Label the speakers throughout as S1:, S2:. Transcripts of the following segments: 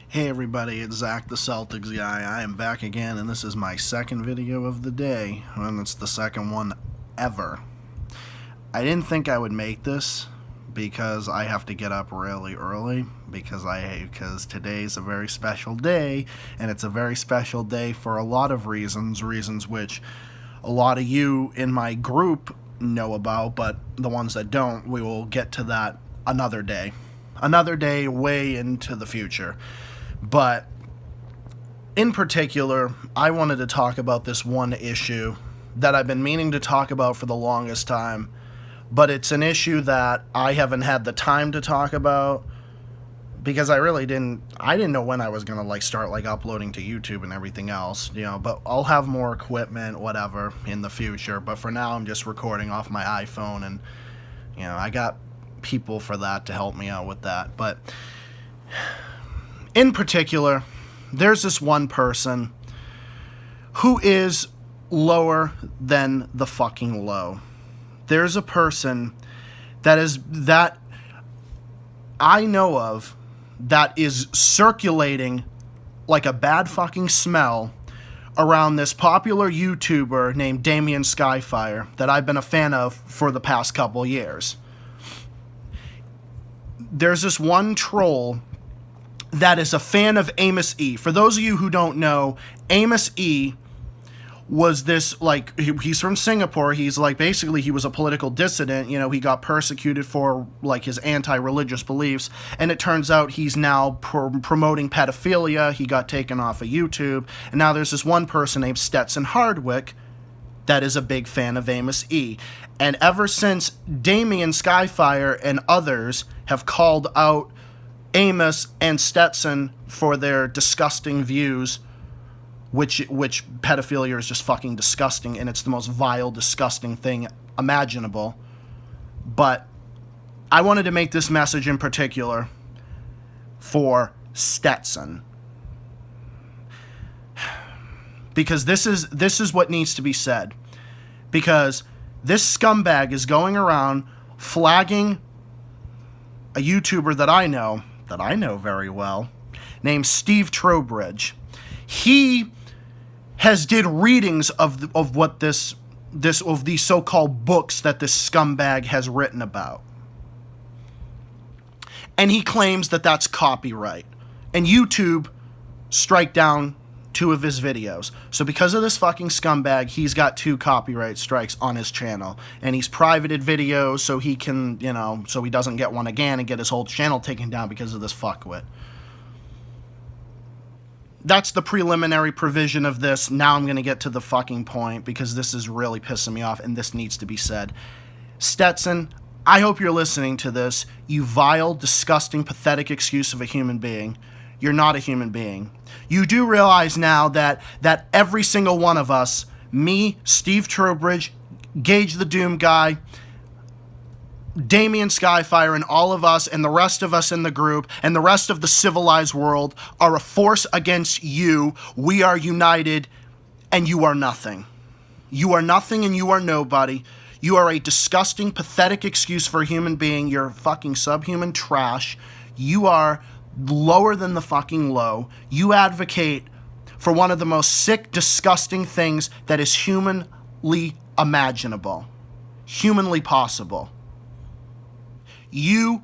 S1: Hey everybody, it's Zach the Celtics guy. I am back again, and this is my second video of the day, and it's the second one ever. I didn't think I would make this because I have to get up really early because today's a very special day, and it's a very special day for a lot of reasons which a lot of you in my group know about, but the ones that don't, we will get to that another day way into the future. But in particular, I wanted to talk about this one issue that I've been meaning to talk about for the longest time, but it's an issue that I haven't had the time to talk about because I didn't know when I was going to start uploading to YouTube and everything else, but I'll have more equipment, whatever, in the future. But for now, I'm just recording off my iPhone, and I got people for that to help me out with that. But in particular, there's this one person who is lower than the fucking low. There's a person that I know of that is circulating like a bad fucking smell around this popular YouTuber named Damien Skyfire that I've been a fan of for the past couple years. There's this one troll that is a fan of Amos E. For those of you who don't know, Amos E. was this, he's from Singapore. He's basically he was a political dissident. He got persecuted for his anti-religious beliefs, and it turns out he's now promoting pedophilia. He got taken off of YouTube, and now there's this one person named Stetson Hardwick that is a big fan of Amos E. And ever since Damien Skyfire and others have called out Amos and Stetson for their disgusting views, which pedophilia is just fucking disgusting, and it's the most vile, disgusting thing imaginable. But I wanted to make this message in particular for Stetson, because this is what needs to be said, because this scumbag is going around flagging a YouTuber that I know very well, named Steve Trowbridge. He has did readings of what these so-called books that this scumbag has written about, and he claims that that's copyright, and YouTube strike down 2 of his videos. So because of this fucking scumbag, he's got 2 copyright strikes on his channel, and he's privated videos so he can, so he doesn't get one again and get his whole channel taken down because of this fuckwit. That's the preliminary provision of this. Now I'm going to get to the fucking point, because this is really pissing me off, and this needs to be said. Stetson, I hope you're listening to this, you vile, disgusting, pathetic excuse of a human being. You're not a human being. You do realize now that every single one of us, me, Steve Trowbridge, Gage the Doom Guy, Damien Skyfire, and all of us, and the rest of us in the group, and the rest of the civilized world, are a force against you. We are united, and you are nothing. You are nothing, and you are nobody. You are a disgusting, pathetic excuse for a human being. You're fucking subhuman trash. You are lower than the fucking low. You advocate for one of the most sick, disgusting things that is humanly imaginable, humanly possible. You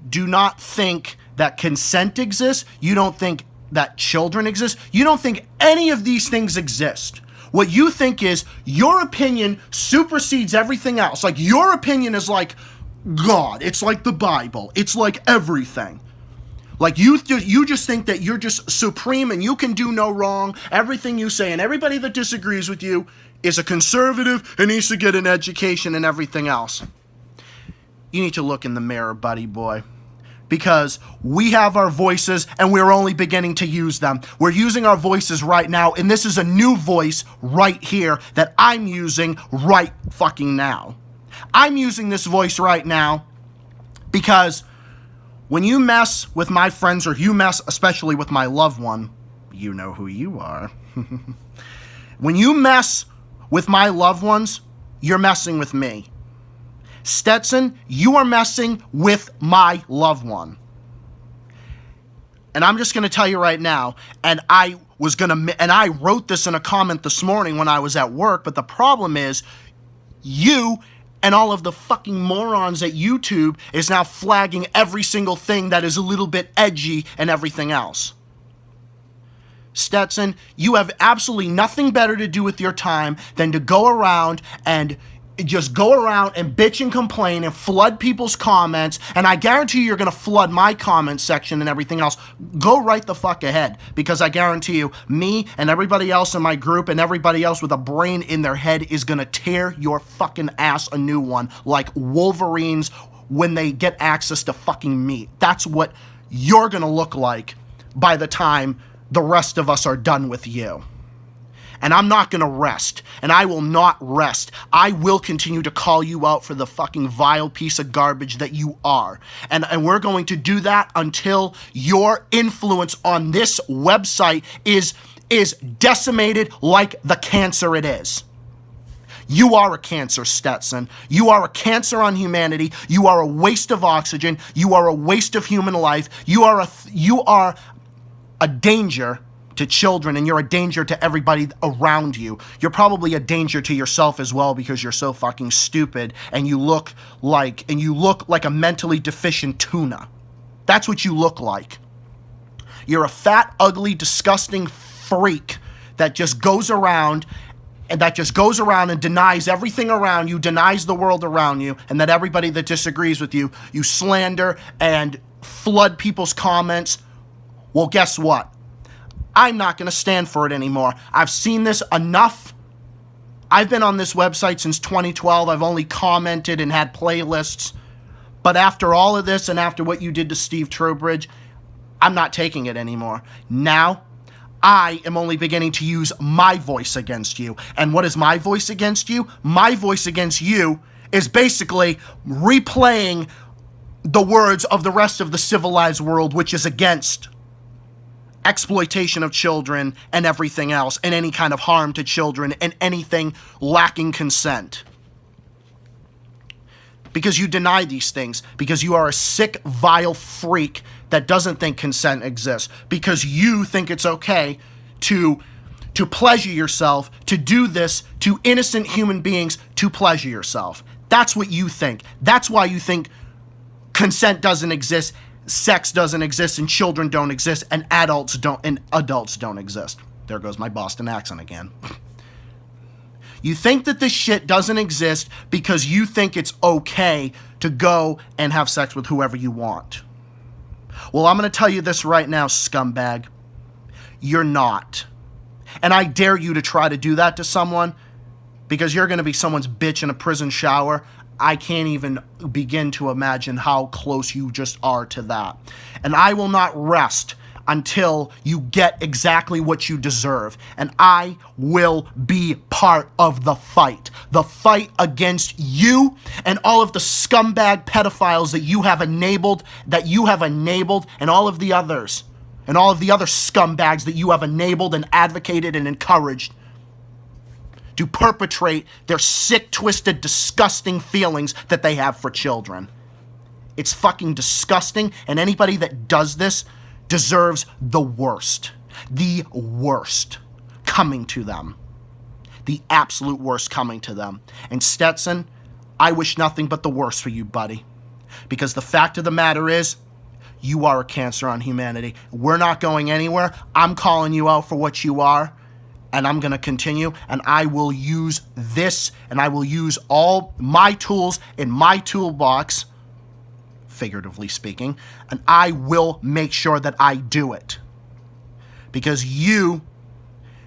S1: do not think that consent exists. You don't think that children exist. You don't think any of these things exist. What you think is your opinion supersedes everything else. Your opinion is like God. It's like the Bible. It's like everything. You just think that you're just supreme and you can do no wrong. Everything you say, and everybody that disagrees with you is a conservative and needs to get an education and everything else. You need to look in the mirror, buddy boy, because we have our voices and we're only beginning to use them. We're using our voices right now, and this is a new voice right here that I'm using right fucking now. I'm using this voice right now because when you mess with my friends, or you mess especially with my loved one, you know who you are. When you mess with my loved ones, you're messing with me. Stetson, you are messing with my loved one. And I'm just going to tell you right now, and I wrote this in a comment this morning when I was at work, but the problem is you and all of the fucking morons at YouTube is now flagging every single thing that is a little bit edgy and everything else. Stetson, you have absolutely nothing better to do with your time than to go around and bitch and complain and flood people's comments, and I guarantee you're going to flood my comment section and everything else. Go right the fuck ahead, because I guarantee you, me and everybody else in my group and everybody else with a brain in their head is going to tear your fucking ass a new one like Wolverines when they get access to fucking meat. That's what you're going to look like by the time the rest of us are done with you. And I'm not going to rest, and I will not rest. I will continue to call you out for the fucking vile piece of garbage that you are. And we're going to do that until your influence on this website is decimated like the cancer it is. You are a cancer, Stetson. You are a cancer on humanity. You are a waste of oxygen. You are a waste of human life. You are a danger to children, and you're a danger to everybody around you. You're probably a danger to yourself as well, because you're so fucking stupid and you look like a mentally deficient tuna. That's what you look like. You're a fat, ugly, disgusting freak that just goes around and denies everything around you, denies the world around you, and that everybody that disagrees with you, you slander and flood people's comments. Well, guess what? I'm not going to stand for it anymore. I've seen this enough. I've been on this website since 2012. I've only commented and had playlists. But after all of this and after what you did to Steve Trowbridge, I'm not taking it anymore. Now, I am only beginning to use my voice against you. And what is my voice against you? My voice against you is basically replaying the words of the rest of the civilized world, which is against exploitation of children and everything else, and any kind of harm to children and anything lacking consent. Because you deny these things, because you are a sick, vile freak that doesn't think consent exists, because you think it's okay to pleasure yourself, to do this to innocent human beings, to pleasure yourself. That's what you think. That's why you think consent doesn't exist, sex doesn't exist, and children don't exist, and adults don't exist. There goes my Boston accent again. You think that this shit doesn't exist because you think it's okay to go and have sex with whoever you want. Well, I'm going to tell you this right now, scumbag. You're not. And I dare you to try to do that to someone, because you're going to be someone's bitch in a prison shower. I can't even begin to imagine how close you just are to that. And I will not rest until you get exactly what you deserve. And I will be part of the fight against you and all of the scumbag pedophiles that you have enabled, and all of the other scumbags that you have enabled and advocated and encouraged to perpetrate their sick, twisted, disgusting feelings that they have for children. It's fucking disgusting, and anybody that does this deserves the worst coming to them. The absolute worst coming to them. And Stetson, I wish nothing but the worst for you, buddy. Because the fact of the matter is, you are a cancer on humanity. We're not going anywhere. I'm calling you out for what you are. And I'm going to continue, and I will use this, and I will use all my tools in my toolbox, figuratively speaking, and I will make sure that I do it. Because you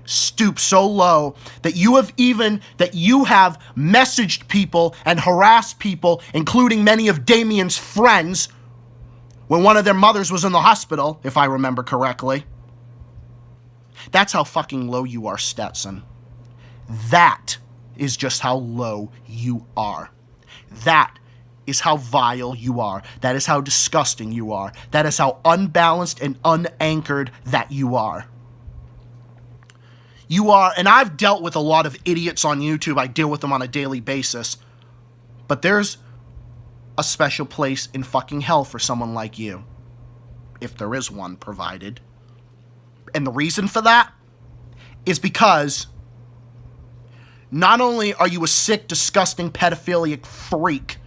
S1: stoop so low that you have messaged people and harassed people, including many of Damien's friends, when one of their mothers was in the hospital, if I remember correctly. That's how fucking low you are, Stetson. That is just how low you are. That is how vile you are. That is how disgusting you are. That is how unbalanced and unanchored that you are. You are, and I've dealt with a lot of idiots on YouTube. I deal with them on a daily basis. But there's a special place in fucking hell for someone like you. if there is one provided. And the reason for that is because not only are you a sick, disgusting, pedophilic freak,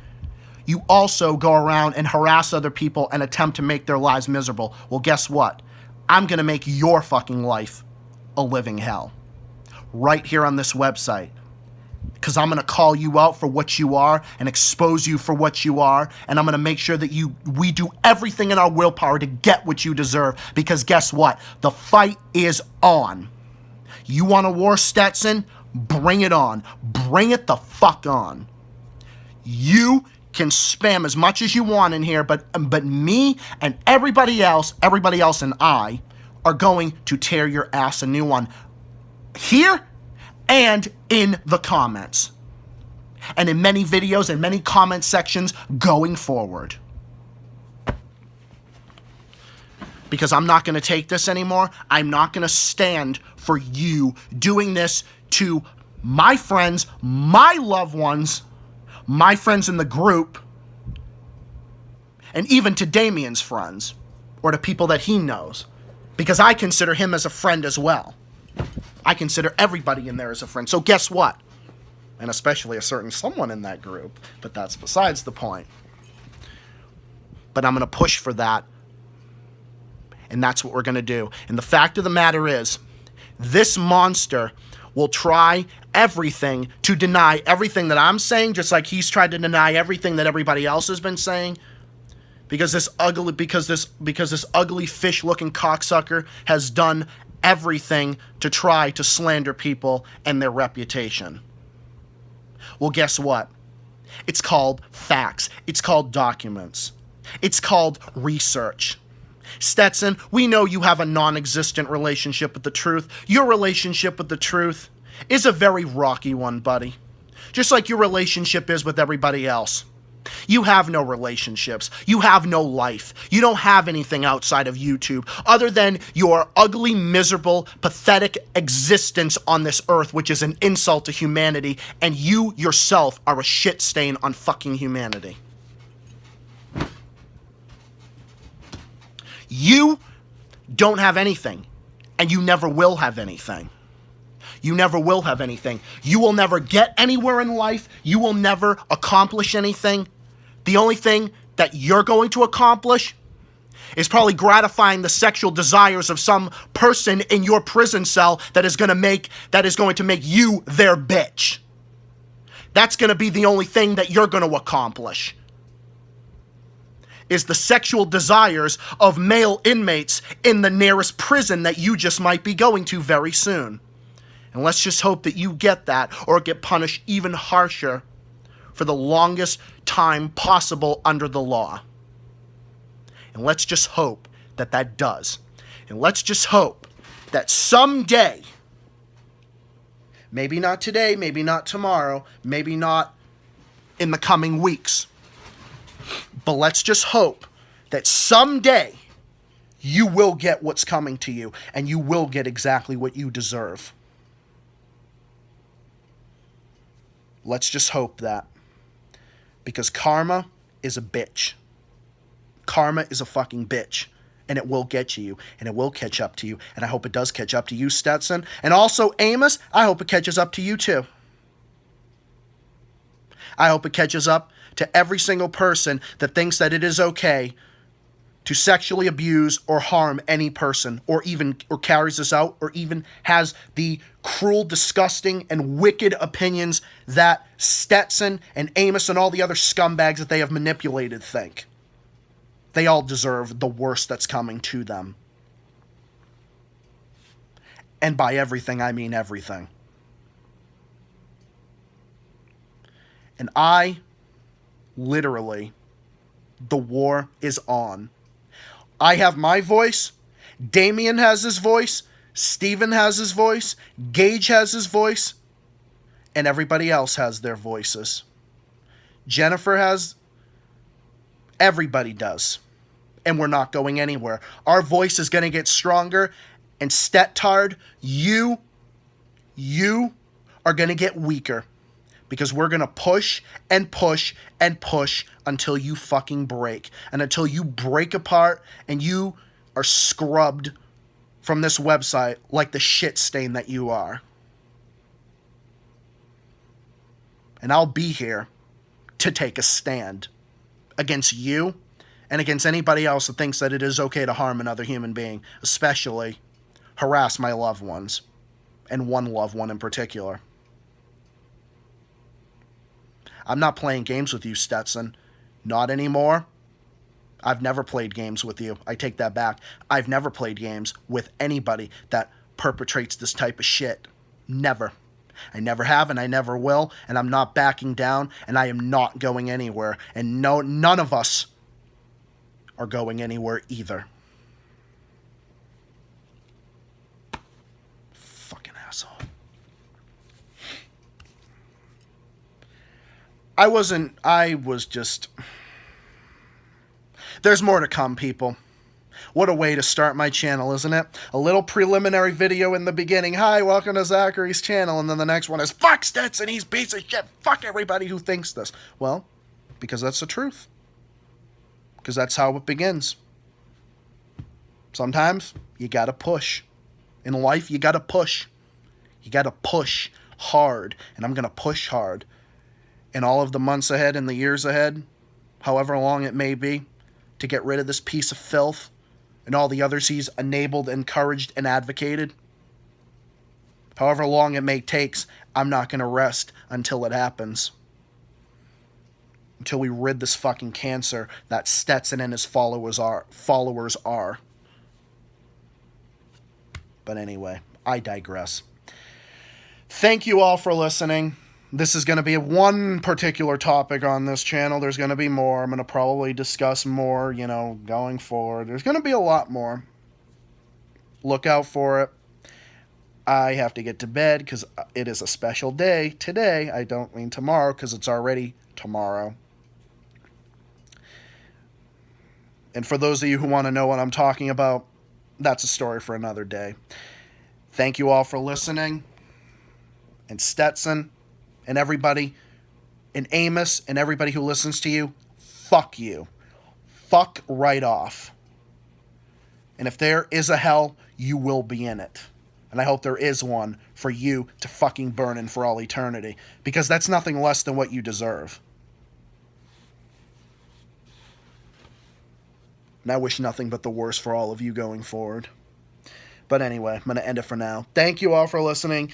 S1: you also go around and harass other people and attempt to make their lives miserable. Well, guess what? I'm going to make your fucking life a living hell. Right here on this website. Because I'm going to call you out for what you are and expose you for what you are. And I'm going to make sure that we do everything in our willpower to get what you deserve. Because guess what? The fight is on. You want a war, Stetson? Bring it on. Bring it the fuck on. You can spam as much as you want in here, but me and everybody else and I are going to tear your ass a new one here and in the comments and in many videos and many comment sections going forward. Because I'm not going to take this anymore. I'm not going to stand for you doing this to my friends, my loved ones, my friends in the group, and even to Damien's friends, or to people that he knows, because I consider him as a friend as well. I consider everybody in there as a friend. So guess what? And especially a certain someone in that group, but that's besides the point. But I'm going to push for that, and that's what we're going to do. And the fact of the matter is, this monster will try everything to deny everything that I'm saying, just like he's tried to deny everything that everybody else has been saying. Because this ugly fish-looking cocksucker has done everything to try to slander people and their reputation. Well, guess what? It's called facts. It's called documents. It's called research. Stetson, we know you have a non-existent relationship with the truth. Your relationship with the truth is a very rocky one, buddy. Just like your relationship is with everybody else. You have no relationships. You have no life. You don't have anything outside of YouTube other than your ugly, miserable, pathetic existence on this earth, which is an insult to humanity, and you yourself are a shit stain on fucking humanity. You don't have anything, and you never will have anything. You never will have anything. You will never get anywhere in life. You will never accomplish anything. The only thing that you're going to accomplish is probably gratifying the sexual desires of some person in your prison cell that is going to make you their bitch. That's going to be the only thing that you're going to accomplish. Is the sexual desires of male inmates in the nearest prison that you just might be going to very soon. And let's just hope that you get that or get punished even harsher for the longest time possible under the law. And let's just hope that that does. And let's just hope that someday, maybe not today, maybe not tomorrow, maybe not in the coming weeks, but let's just hope that someday you will get what's coming to you and you will get exactly what you deserve. Let's just hope that. Because karma is a bitch. Karma is a fucking bitch. And it will get you. And it will catch up to you. And I hope it does catch up to you, Stetson. And also, Amos, I hope it catches up to you too. I hope it catches up to every single person that thinks that it is okay to sexually abuse or harm any person, or carries this out, or even has the cruel, disgusting, and wicked opinions that Stetson and Amos and all the other scumbags that they have manipulated think. They all deserve the worst that's coming to them. And by everything, I mean everything. And literally, the war is on. I have my voice, Damien has his voice, Steven has his voice, Gage has his voice, and everybody else has their voices. Jennifer has, everybody does. And we're not going anywhere. Our voice is going to get stronger, and Stettard, you are going to get weaker. Because we're going to push and push and push until you fucking break. And until you break apart and you are scrubbed from this website like the shit stain that you are. And I'll be here to take a stand against you and against anybody else that thinks that it is okay to harm another human being, especially harass my loved ones, and one loved one in particular. I'm not playing games with you, Stetson. Not anymore. I've never played games with you. I take that back. I've never played games with anybody that perpetrates this type of shit. Never. I never have, and I never will, and I'm not backing down, and I am not going anywhere. And no, none of us are going anywhere either. Fucking asshole. I was just... There's more to come, people. What a way to start my channel, isn't it? A little preliminary video in the beginning. Hi, welcome to Zachary's channel. And then the next one is, fuck Stetson, he's a piece of shit. Fuck everybody who thinks this. Well, because that's the truth. Because that's how it begins. Sometimes you gotta push. In life, you gotta push. You gotta push hard. And I'm gonna push hard. In all of the months ahead and the years ahead, however long it may be, to get rid of this piece of filth and all the others he's enabled, encouraged, and advocated. However long it may take, I'm not going to rest until it happens. Until we rid this fucking cancer that Stetson and his followers are. But anyway, I digress. Thank you all for listening. This is going to be one particular topic on this channel. There's going to be more. I'm going to probably discuss more, going forward. There's going to be a lot more. Look out for it. I have to get to bed because it is a special day today. I don't mean tomorrow because it's already tomorrow. And for those of you who want to know what I'm talking about, that's a story for another day. Thank you all for listening. And Stetson... and everybody, and Amos, and everybody who listens to you, fuck you. Fuck right off. And if there is a hell, you will be in it. And I hope there is one for you to fucking burn in for all eternity. Because that's nothing less than what you deserve. And I wish nothing but the worst for all of you going forward. But anyway, I'm going to end it for now. Thank you all for listening.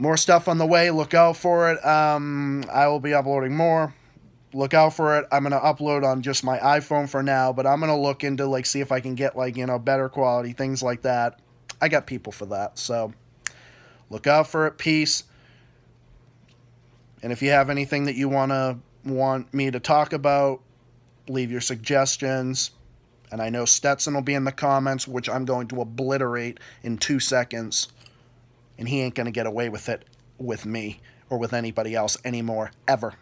S1: More stuff on the way. Look out for it. I will be uploading more. Look out for it. I'm going to upload on just my iPhone for now, but I'm going to look into, see if I can get, better quality, things like that. I got people for that, so look out for it. Peace. And if you have anything that you want me to talk about, leave your suggestions. And I know Stetson will be in the comments, which I'm going to obliterate in 2 seconds. And he ain't going to get away with it with me or with anybody else anymore, ever.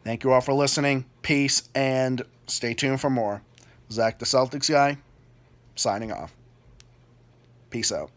S1: Thank you all for listening. Peace, and stay tuned for more. Zach the Celtics guy, signing off. Peace out.